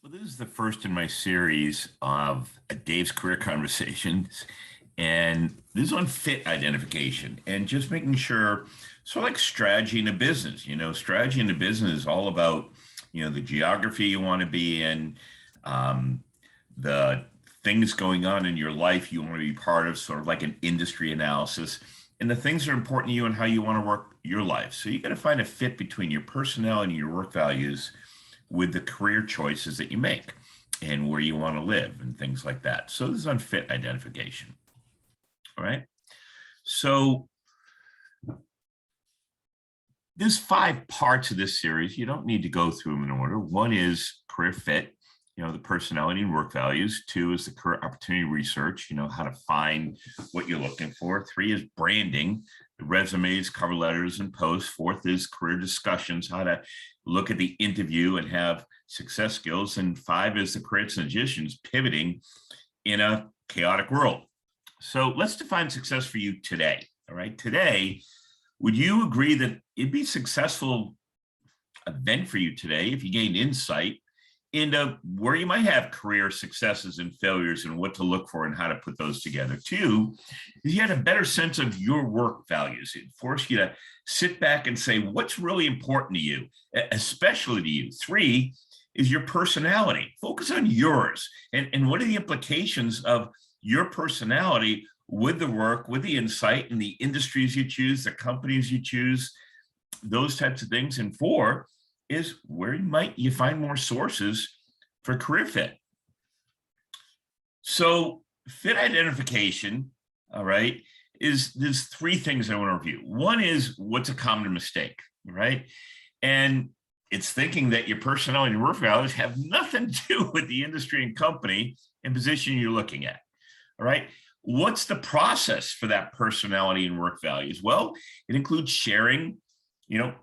Well, this is the first in my series of Dave's Career Conversations, and this is on fit identification and just making sure, sort of like strategy in a business. Strategy in a business is all about, the geography you want to be in, um, the things going on in your life you want to be part of, sort of like an industry analysis, and the things that are important to you and how you want to work your life. So you got to find a fit between your personality and your work values with the career choices that you make and where you want to live and things like that. So this is on fit identification. All right. So there's 5 parts of this series. You don't need to go through them in order. One is career fit, the personality and work values. 2 is the career opportunity research, how to find what you're looking for. 3 is branding, the resumes, cover letters, and posts. 4th is career discussions, how to look at the interview and have success skills. And 5 is the career transitions, pivoting in a chaotic world. So let's define success for you today. All right. Today, would you agree that it'd be a successful event for you today if you gained insight into where you might have career successes and failures and what to look for and how to put those together? 2 is you had a better sense of your work values. It forced you to sit back and say, what's really important to you, especially to you? 3 is your personality. Focus on yours and what are the implications of your personality with the work, with the insight, and the industries you choose, the companies you choose, those types of things. And 4 is where might you find more sources for career fit. So fit identification, all right, there's 3 things I want to review. One is what's a common mistake, right? And it's thinking that your personality and work values have nothing to do with the industry and company and position you're looking at, all right? What's the process for that personality and work values? Well, it includes sharing,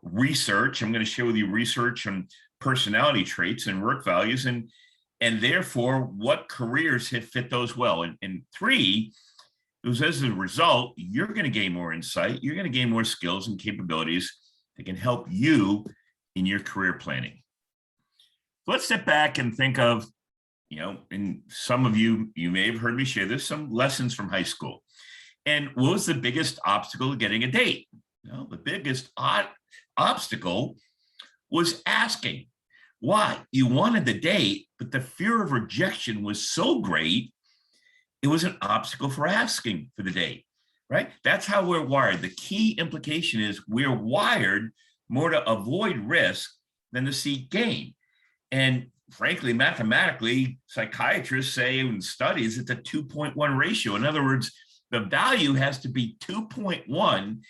research. I'm going to share with you research on personality traits and work values, and therefore what careers have fit those well. And 3 is, as a result, you're going to gain more insight. You're going to gain more skills and capabilities that can help you in your career planning. So let's step back and think of, and some of you may have heard me share this, some lessons from high school. And what was the biggest obstacle to getting a date? The biggest obstacle was asking. Why? You wanted the date, but the fear of rejection was so great, it was an obstacle for asking for the date, right? That's how we're wired. The key implication is we're wired more to avoid risk than to seek gain. And frankly, mathematically, psychiatrists say in studies it's a 2.1 ratio. In other words, the value has to be 2.1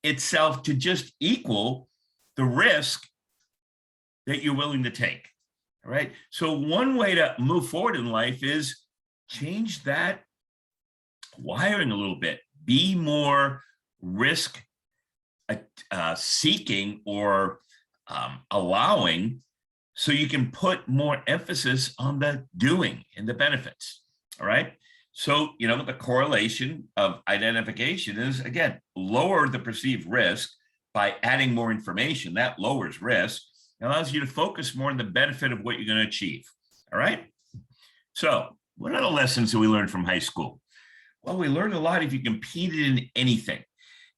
itself to just equal the risk that you're willing to take. All right. So one way to move forward in life is change that wiring a little bit. Be more risk seeking or allowing, so you can put more emphasis on the doing and the benefits. All right. So, the correlation of identification is, again, lower the perceived risk by adding more information. That lowers risk and allows you to focus more on the benefit of what you're going to achieve. All right. So what are the lessons that we learned from high school? Well, we learned a lot if you competed in anything.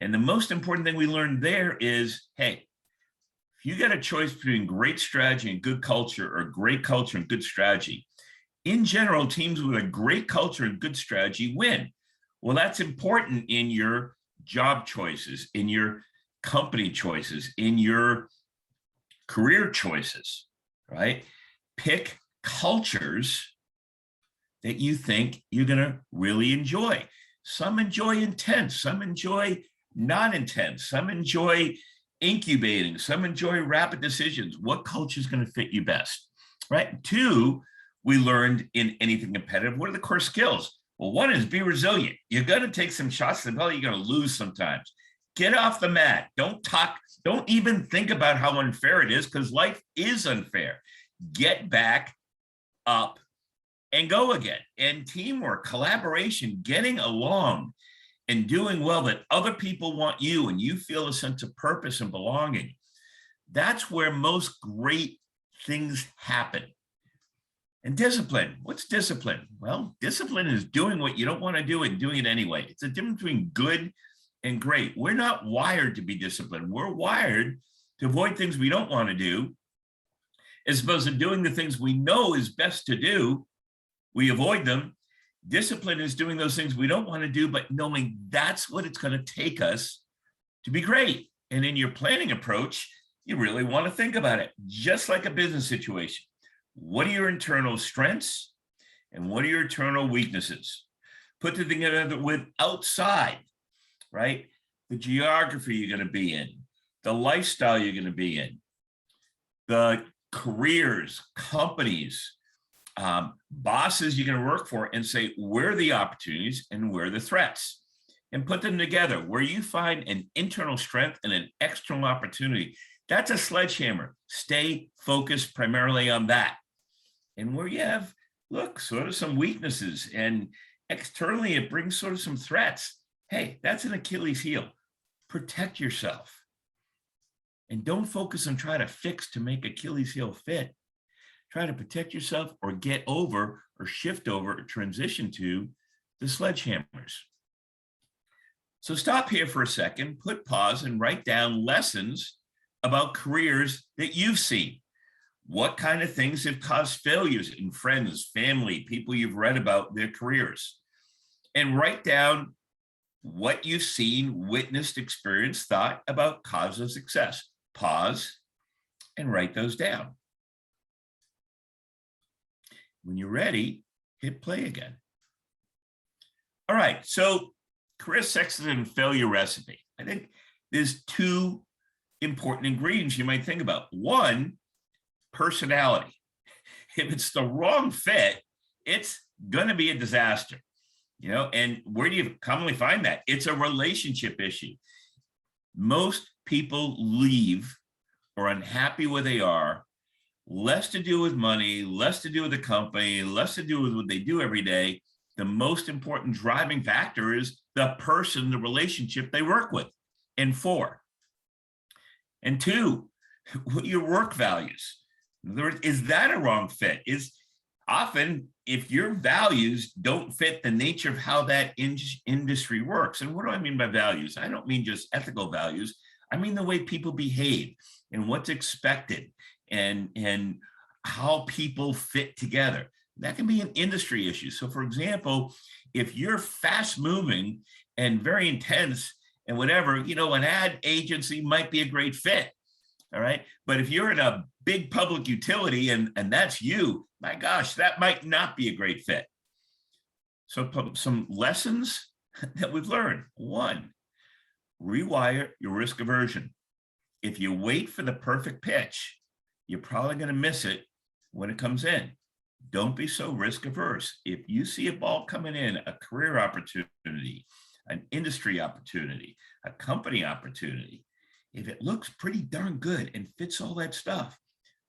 And the most important thing we learned there is, hey, if you got a choice between great strategy and good culture, or great culture and good strategy, in general, teams with a great culture and good strategy win. Well, that's important in your job choices, in your company choices, in your career choices, right? Pick cultures that you think you're going to really enjoy. Some enjoy intense, some enjoy not intense, some enjoy incubating, some enjoy rapid decisions. What culture is going to fit you best, right? 2, we learned in anything competitive, what are the core skills? Well, 1 is be resilient. You're going to take some shots to the belly. You're going to lose sometimes. Get off the mat. Don't even think about how unfair it is, because life is unfair. Get back up and go again. And teamwork, collaboration, getting along and doing well, that other people want you and you feel a sense of purpose and belonging. That's where most great things happen. And discipline. What's discipline? Well, discipline is doing what you don't want to do and doing it anyway. It's a difference between good and great. We're not wired to be disciplined. We're wired to avoid things we don't want to do, as opposed to doing the things we know is best to do. We avoid them. Discipline is doing those things we don't want to do, but knowing that's what it's going to take us to be great. And in your planning approach, you really want to think about it, just like a business situation. What are your internal strengths and what are your internal weaknesses? Put the thing together with outside, right? The geography you're going to be in, the lifestyle you're going to be in, the careers, companies, bosses you're going to work for, and say, where are the opportunities and where are the threats? And put them together where you find an internal strength and an external opportunity. That's a sledgehammer. Stay focused primarily on that. And where you have, look, sort of some weaknesses and externally it brings sort of some threats. Hey, that's an Achilles heel. Protect yourself. And don't focus on trying to fix to make Achilles heel fit. Try to protect yourself or get over or shift over or transition to the sledgehammers. So stop here for a second, put pause and write down lessons about careers that you've seen. What kind of things have caused failures in friends, family, people you've read about their careers? And write down what you've seen, witnessed, experienced, thought about cause of success. Pause and write those down. When you're ready, hit play again. All right, so career success and failure recipe. I think there's two important ingredients you might think about. One, personality. If it's the wrong fit, it's going to be a disaster, you know. And where do you commonly find that? It's a relationship issue. Most people leave or unhappy where they are, less to do with money, less to do with the company, less to do with what they do every day. The most important driving factor is the person, the relationship they work with and for. And two, what your work values. In other words, is that a wrong fit? Is often if your values don't fit the nature of how that industry works. And what do I mean by values? I don't mean just ethical values. I mean the way people behave and what's expected and how people fit together. That can be an industry issue. So for example, if you're fast moving and very intense and whatever, you know, an ad agency might be a great fit. All right. But if you're in a big public utility and that's you, my gosh, that might not be a great fit. So some lessons that we've learned. One, rewire your risk aversion. If you wait for the perfect pitch, you're probably going to miss it when it comes in. Don't be so risk averse. If you see a ball coming in, a career opportunity, an industry opportunity, a company opportunity, if it looks pretty darn good and fits all that stuff,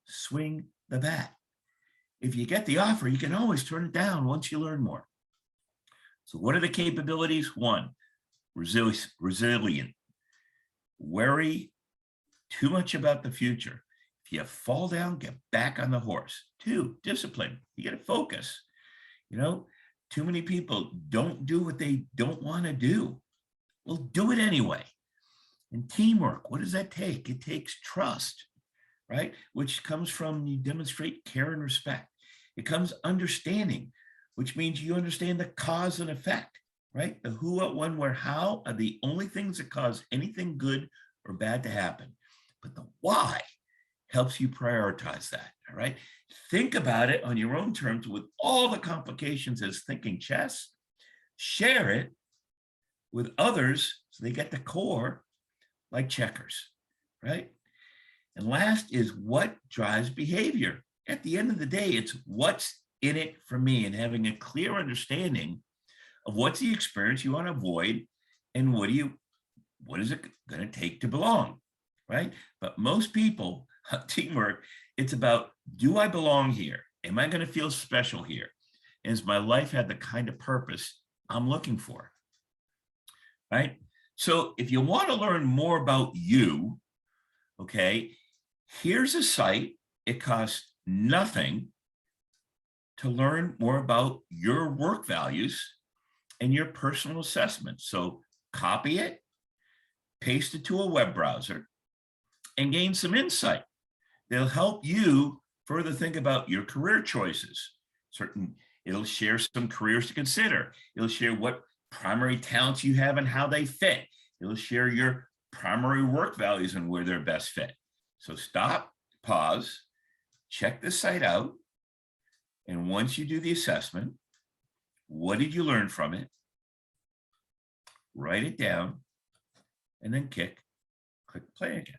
swing the bat. If you get the offer, you can always turn it down once you learn more. So what are the capabilities? One, resilient. Worry too much about the future. If you fall down, get back on the horse. Two, discipline. You got to focus. You know, too many people don't do what they don't want to do. Well, do it anyway. And teamwork, what does that take? It takes trust, right? Which comes from you demonstrate care and respect. It comes understanding, which means you understand the cause and effect, right? The who, what, when, where, how are the only things that cause anything good or bad to happen. But the why helps you prioritize that, all right? Think about it on your own terms with all the complications as thinking chess. Share it with others so they get the core like checkers, right? And last is what drives behavior. At the end of the day, it's what's in it for me and having a clear understanding of what's the experience you want to avoid and what is it going to take to belong, right? But most people, teamwork, it's about, do I belong here? Am I going to feel special here? And has my life had the kind of purpose I'm looking for, right? So if you want to learn more about you, okay, here's a site. It costs nothing to learn more about your work values and your personal assessment. So copy it, paste it to a web browser, and gain some insight. They'll help you further think about your career choices. It'll share some careers to consider. It'll share what primary talents you have and how they fit. It'll share your primary work values and where they're best fit. So stop, pause, check the site out. And once you do the assessment, what did you learn from it? Write it down and then click play again.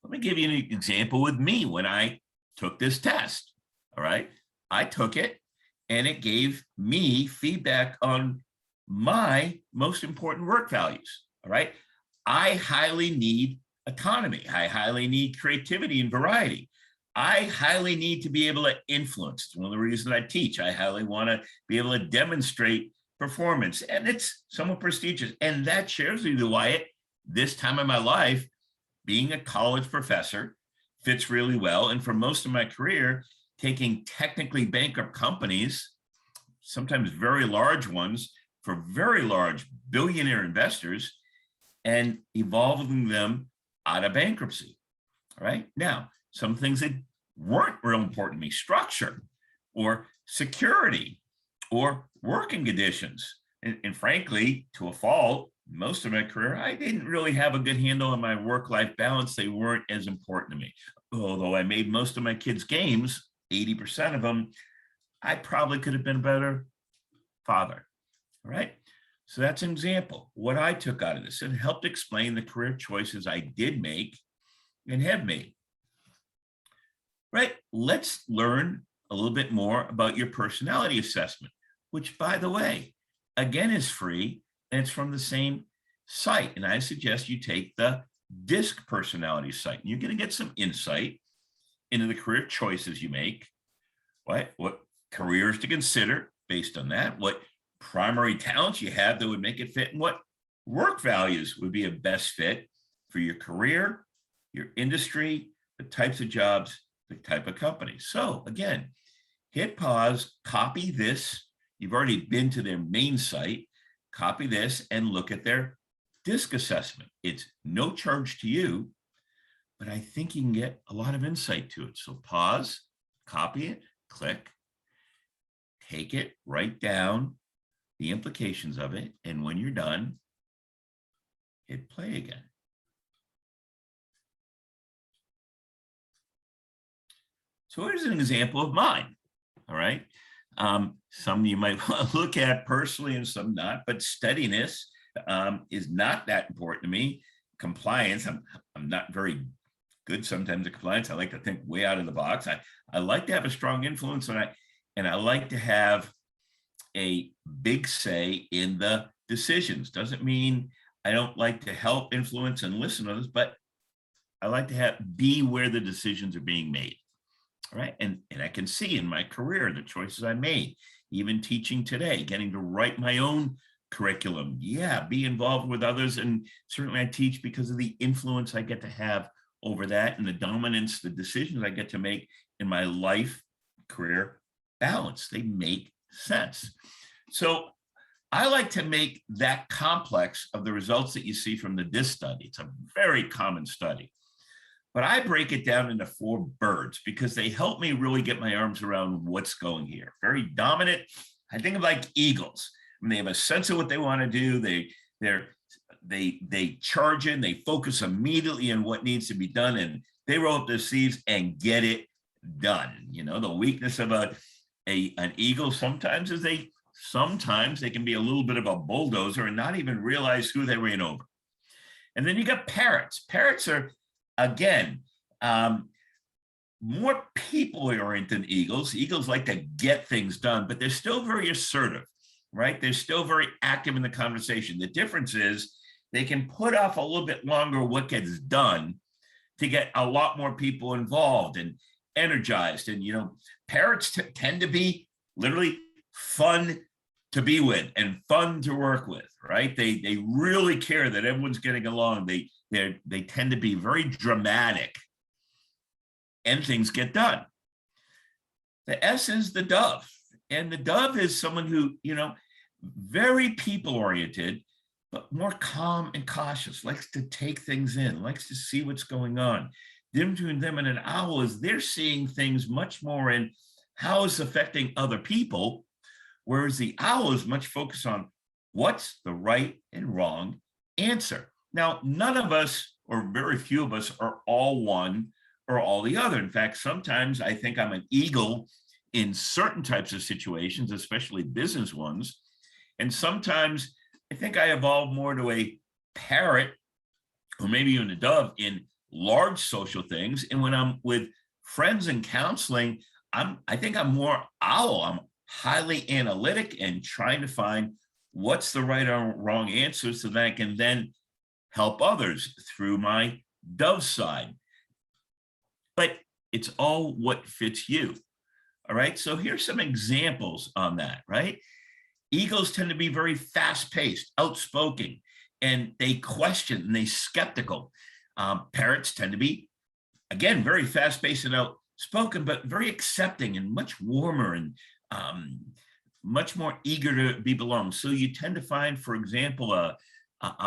Let me give you an example with me when I took this test. All right. I took it and it gave me feedback on my most important work values. All right. I highly need autonomy. I highly need creativity and variety. I highly need to be able to influence. It's one of the reasons I teach. I highly want to be able to demonstrate performance, and it's somewhat prestigious. And that shares with you why at this time of my life, being a college professor fits really well. And for most of my career, taking technically bankrupt companies, sometimes very large ones, for very large billionaire investors, and evolving them out of bankruptcy. All right. Now, some things that weren't real important to me, structure or security or working conditions. And frankly, to a fault, most of my career, I didn't really have a good handle on my work-life balance. They weren't as important to me. Although I made most of my kids' games, 80% of them, I probably could have been a better father. All right. So that's an example. What I took out of this and helped explain the career choices I did make and have made. Right. Let's learn a little bit more about your personality assessment, which, by the way, again, is free, and it's from the same site. And I suggest you take the DISC personality site. And you're going to get some insight into the career choices you make, right? What careers to consider based on that, what primary talents you have that would make it fit, and what work values would be a best fit for your career, your industry, the types of jobs, the type of company. So again, hit pause, copy this. You've already been to their main site, copy this and look at their DISC assessment. It's no charge to you, but I think you can get a lot of insight to it. So pause, copy it, click, take it, write down the implications of it. And when you're done, hit play again. So here's an example of mine. All right. Some you might want to look at personally and some not, but steadiness is not that important to me. Compliance, I'm not very good sometimes at compliance. I like to think way out of the box. I like to have a strong influence, and I like to have a big say in the decisions. Doesn't mean I don't like to help influence and listen to others, but I like to be where the decisions are being made. All right. And I can see in my career the choices I made, even teaching today, getting to write my own curriculum. Yeah, be involved with others. And certainly I teach because of the influence I get to have over that and the dominance, the decisions I get to make in my life, career balance. They make sense. So I like to make that complex of the results that you see from the DISC study. It's a very common study. But I break it down into 4 birds because they help me really get my arms around what's going here. Very dominant. I think of like eagles. When they have a sense of what they want to do, they charge in, they focus immediately on what needs to be done, and they roll up their sleeves and get it done. You know, the weakness of an eagle sometimes is sometimes they can be a little bit of a bulldozer and not even realize who they ran over. And then you got parrots. Parrots are, again, more people-oriented than eagles. Eagles like to get things done, but they're still very assertive, right? They're still very active in the conversation. The difference is they can put off a little bit longer what gets done to get a lot more people involved and energized. And, you know, parrots tend to be literally fun to be with and fun to work with, right? They really care that everyone's getting along. They tend to be very dramatic and things get done. The S is the dove. And the dove is someone who, very people oriented, but more calm and cautious, likes to take things in, likes to see what's going on. The difference between them and an owl is they're seeing things much more in how it's affecting other people, whereas the owl is much focused on what's the right and wrong answer. Now, none of us, or very few of us, are all one or all the other. In fact, sometimes I think I'm an eagle in certain types of situations, especially business ones. And sometimes I think I evolve more to a parrot or maybe even a dove in large social things. And when I'm with friends and counseling, I think I'm more owl. I'm highly analytic and trying to find what's the right or wrong answer so that I can then help others through my dove side. But it's all what fits you. All right. So here's some examples on that, right? Eagles tend to be very fast-paced, outspoken, and they question and they skeptical. Parrots tend to be, again, very fast-paced and outspoken, but very accepting and much warmer and much more eager to be belonged. So you tend to find, for example, a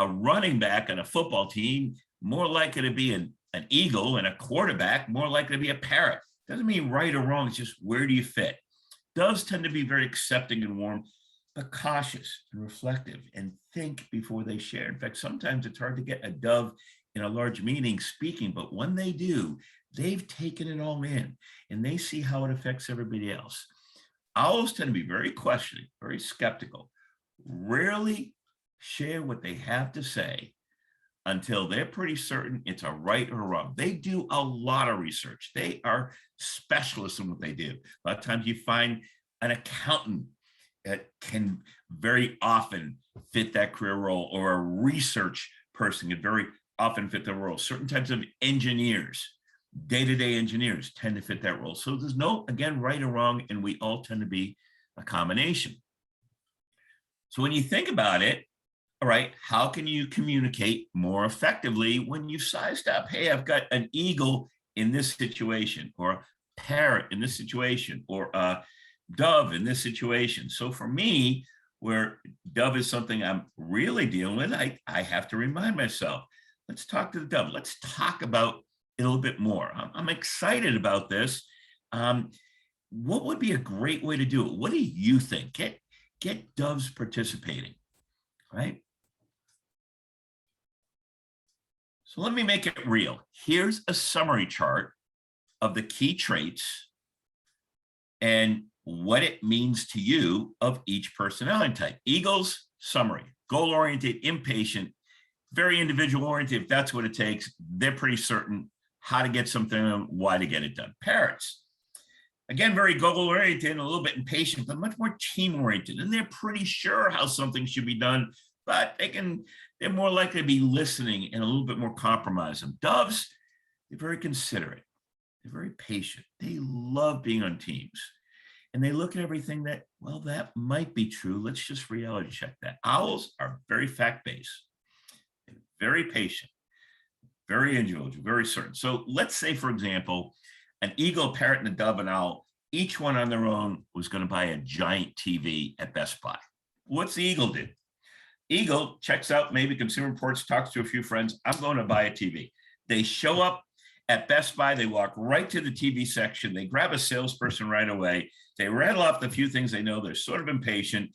running back on a football team more likely to be an eagle, and a quarterback more likely to be a parrot. Doesn't mean right or wrong, it's just where do you fit? Doves tend to be very accepting and warm, but cautious and reflective and think before they share. In fact, sometimes it's hard to get a dove in a large meeting speaking, but when they do, they've taken it all in and they see how it affects everybody else. Owls tend to be very questioning, very skeptical, rarely share what they have to say until they're pretty certain it's a right or a wrong. They do a lot of research. They are specialists in what they do. A lot of times you find an accountant that can very often fit that career role, or a research person can very often fit the role. Certain types of engineers, day-to-day engineers, tend to fit that role. So there's no, again, right or wrong, and we all tend to be a combination. So when you think about it, all right, how can you communicate more effectively when you've sized up? Hey, I've got an eagle in this situation, or a parrot in this situation, or a dove in this situation. So for me, where dove is something I'm really dealing with, I have to remind myself, let's talk to the dove. Let's talk about it a little bit more. I'm excited about this. What would be a great way to do it? What do you think? Get doves participating, right? So let me make it real. Here's a summary chart of the key traits and what it means to you of each personality type. Eagles, summary, goal-oriented, impatient, very individual-oriented. If that's what it takes, they're pretty certain how to get something and why to get it done. Parrots, again, very goal-oriented and a little bit impatient, but much more team-oriented. And they're pretty sure how something should be done, but they're more likely to be listening and a little bit more compromising. Doves, they're very considerate. They're very patient. They love being on teams. And they look at everything that, well, that might be true. Let's just reality check that. Owls are very fact-based, very patient, very individual, very certain. So let's say, for example, an eagle, parrot, and a dove and owl, each one on their own was going to buy a giant TV at Best Buy. What's the eagle do? Eagle checks out maybe Consumer Reports, talks to a few friends. I'm going to buy a TV. They show up at Best Buy. They walk right to the TV section. They grab a salesperson right away. They rattle off the few things they know. They're sort of impatient.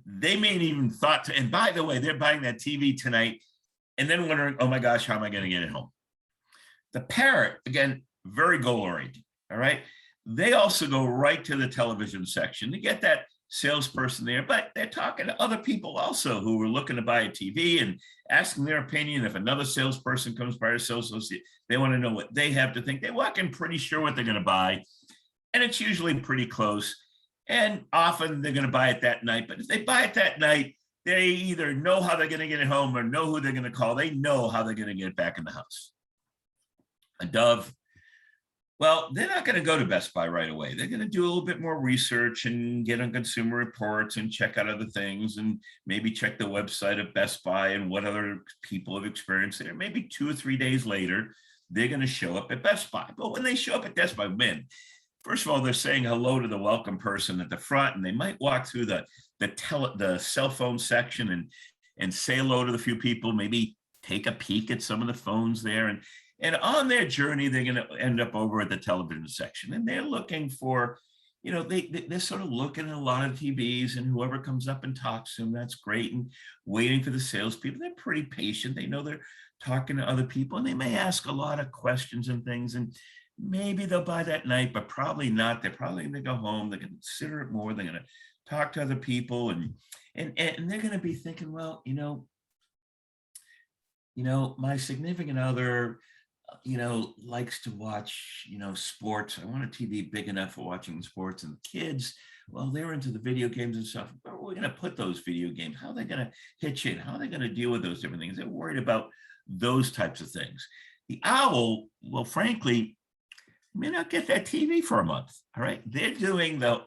They may even thought to, and by the way, they're buying that TV tonight and then wondering, oh my gosh, how am I going to get it home? The parrot, again, very goal-oriented, all right? They also go right to the television section to get that salesperson there, but they're talking to other people also who are looking to buy a TV and asking their opinion. If another salesperson comes by, or sales associate, they want to know what they have to think. They walk in pretty sure what they're going to buy, and it's usually pretty close. And often they're going to buy it that night. But if they buy it that night, they either know how they're going to get it home or know who they're going to call. They know how they're going to get it back in the house. A dove, well, they're not going to go to Best Buy right away. They're going to do a little bit more research and get on Consumer Reports and check out other things and maybe check the website of Best Buy and what other people have experienced there. Maybe 2 or 3 days later, they're going to show up at Best Buy. But when they show up at Best Buy, man, first of all, they're saying hello to the welcome person at the front, and they might walk through the cell phone section and say hello to the few people, maybe take a peek at some of the phones there. And on their journey, they're going to end up over at the television section, and they're looking for, they're sort of looking at a lot of TVs, and whoever comes up and talks to them, that's great. And waiting for the salespeople, they're pretty patient. They know they're talking to other people, and they may ask a lot of questions and things. And maybe they'll buy that night, but probably not. They're probably going to go home. They're going to consider it more. They're going to talk to other people, and they're going to be thinking, well, my significant other, likes to watch, sports. I want a TV big enough for watching sports, and the kids, well, they're into the video games and stuff. Where are we going to put those video games? How are they going to hitch in? How are they going to deal with those different things? They're worried about those types of things. The owl, well, frankly, may not get that TV for a month. All right. They're doing the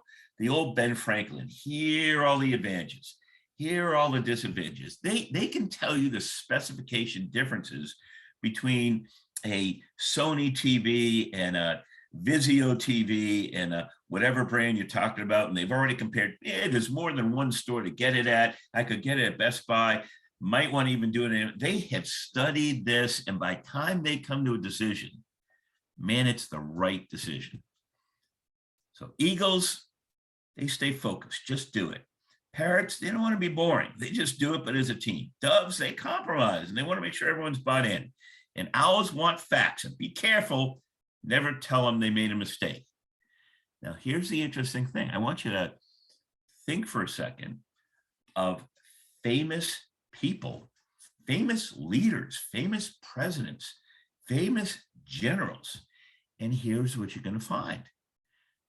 old Ben Franklin. Here are all the advantages. Here are all the disadvantages. They can tell you the specification differences between a Sony TV and a Vizio TV and a whatever brand you're talking about. And they've already compared, there's more than one store to get it at. I could get it at Best Buy, might want to even do it. They have studied this. And by the time they come to a decision, man, it's the right decision. So eagles, they stay focused, just do it. Parrots, they don't want to be boring. They just do it, but as a team. Doves, they compromise, and they want to make sure everyone's bought in. And owls want facts, and be careful, never tell them they made a mistake. Now, here's the interesting thing. I want you to think for a second of famous people, famous leaders, famous presidents, famous generals. And here's what you're going to find.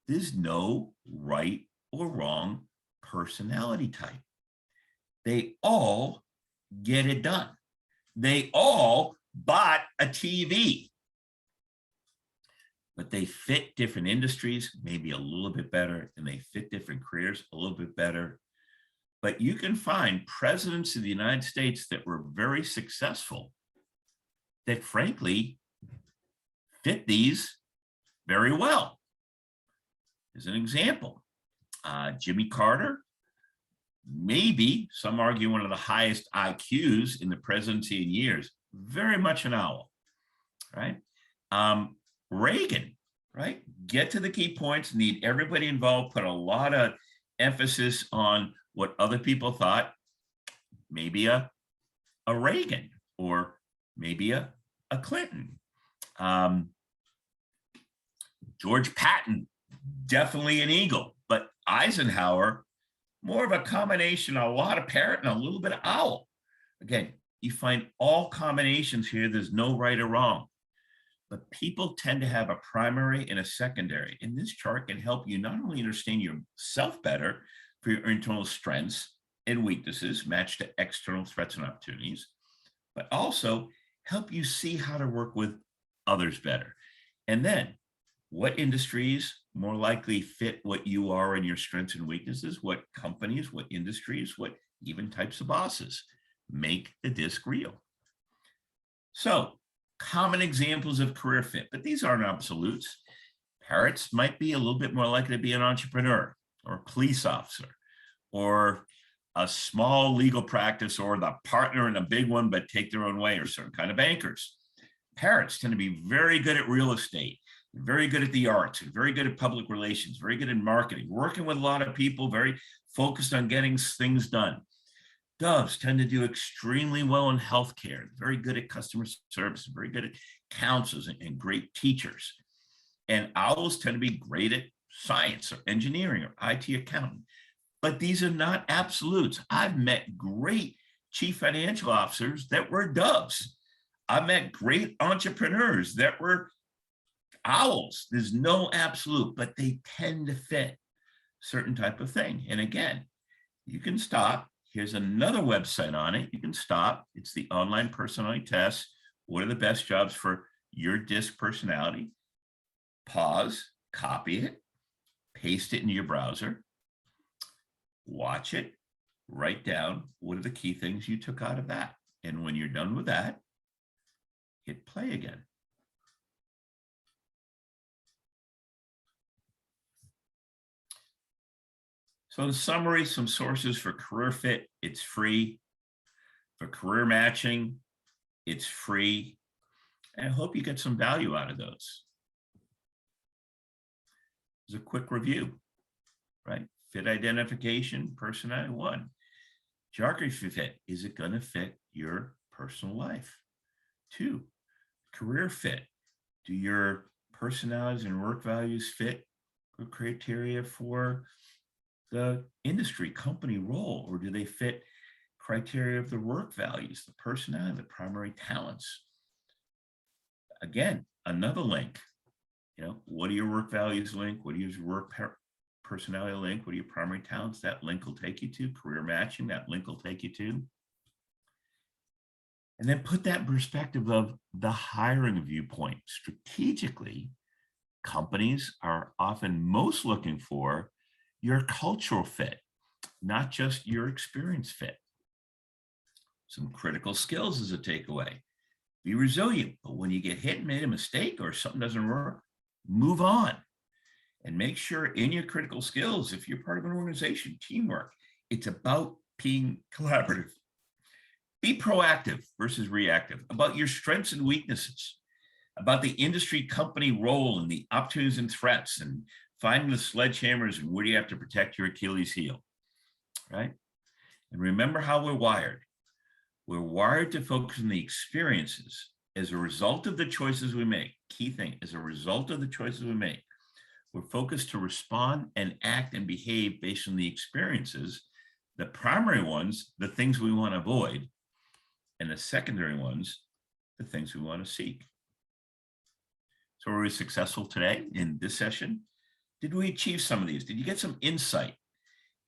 There's no right or wrong personality type. They all get it done. They all bought a TV, but they fit different industries, maybe a little bit better, and they fit different careers a little bit better. But you can find presidents of the United States that were very successful that frankly fit these very well. As an example, Jimmy Carter, maybe some argue one of the highest IQs in the presidency in years, very much an owl, right? Reagan, right? Get to the key points, need everybody involved, put a lot of emphasis on what other people thought, maybe a Reagan or maybe a Clinton. George Patton, definitely an eagle, but Eisenhower, more of a combination, a lot of parrot and a little bit of owl. Again, you find all combinations here. There's no right or wrong, but people tend to have a primary and a secondary. And this chart can help you not only understand yourself better for your internal strengths and weaknesses matched to external threats and opportunities, but also help you see how to work with others better. And then what industries more likely fit what you are and your strengths and weaknesses, what companies, what industries, what even types of bosses make the disc real. So common examples of career fit, but these aren't absolutes. Parrots might be a little bit more likely to be an entrepreneur or a police officer or a small legal practice or the partner in a big one, but take their own way, or certain kind of bankers. Parrots tend to be very good at real estate, very good at the arts, very good at public relations, very good at marketing, working with a lot of people, very focused on getting things done. Doves tend to do extremely well in healthcare, very good at customer service, very good at counselors and great teachers. And owls tend to be great at science or engineering or IT accounting. But these are not absolutes. I've met great chief financial officers that were doves. I've met great entrepreneurs that were owls. There's no absolute, but they tend to fit certain type of thing. And again, you can stop. Here's another website on it. You can stop. It's the online personality test. What are the best jobs for your DISC personality? Pause, copy it, paste it into your browser, watch it, write down what are the key things you took out of that. And when you're done with that, hit play again. So in summary, some sources for career fit, it's free. For career matching, it's free. And I hope you get some value out of those. As a quick review, right? Fit identification, personality, 1. Geography fit, is it going to fit your personal life? 2, career fit, do your personalities and work values fit the criteria for the industry, company, role, or do they fit criteria of the work values, the personality, the primary talents? Again, another link, what are your work values link? What are your work personality link? What are your primary talents? That link will take you to career matching. That link will take you to. And then put that in perspective of the hiring viewpoint. Strategically, companies are often most looking for your cultural fit, not just your experience fit. Some critical skills as a takeaway. Be resilient, but when you get hit and made a mistake or something doesn't work, move on. And make sure in your critical skills, if you're part of an organization, teamwork, it's about being collaborative. Be proactive versus reactive about your strengths and weaknesses, about the industry company role and the opportunities and threats, and finding the sledgehammers and where do you have to protect your Achilles heel, right? And remember how we're wired. We're wired to focus on the experiences as a result of the choices we make. Key thing, as a result of the choices we make, we're focused to respond and act and behave based on the experiences, the primary ones, the things we want to avoid, and the secondary ones, the things we want to seek. So were we successful today in this session? Did we achieve some of these? Did you get some insight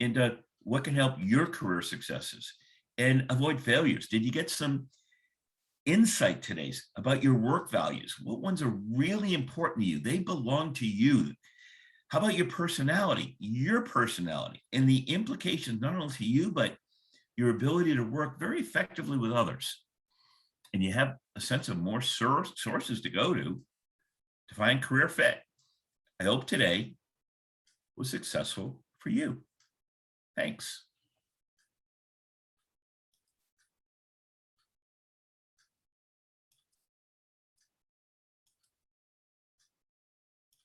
into what can help your career successes and avoid failures? Did you get some insight today about your work values? What ones are really important to you? They belong to you. How about your personality and the implications not only to you, but your ability to work very effectively with others. And you have a sense of more sources to go to find career fit. I hope today was successful for you. Thanks.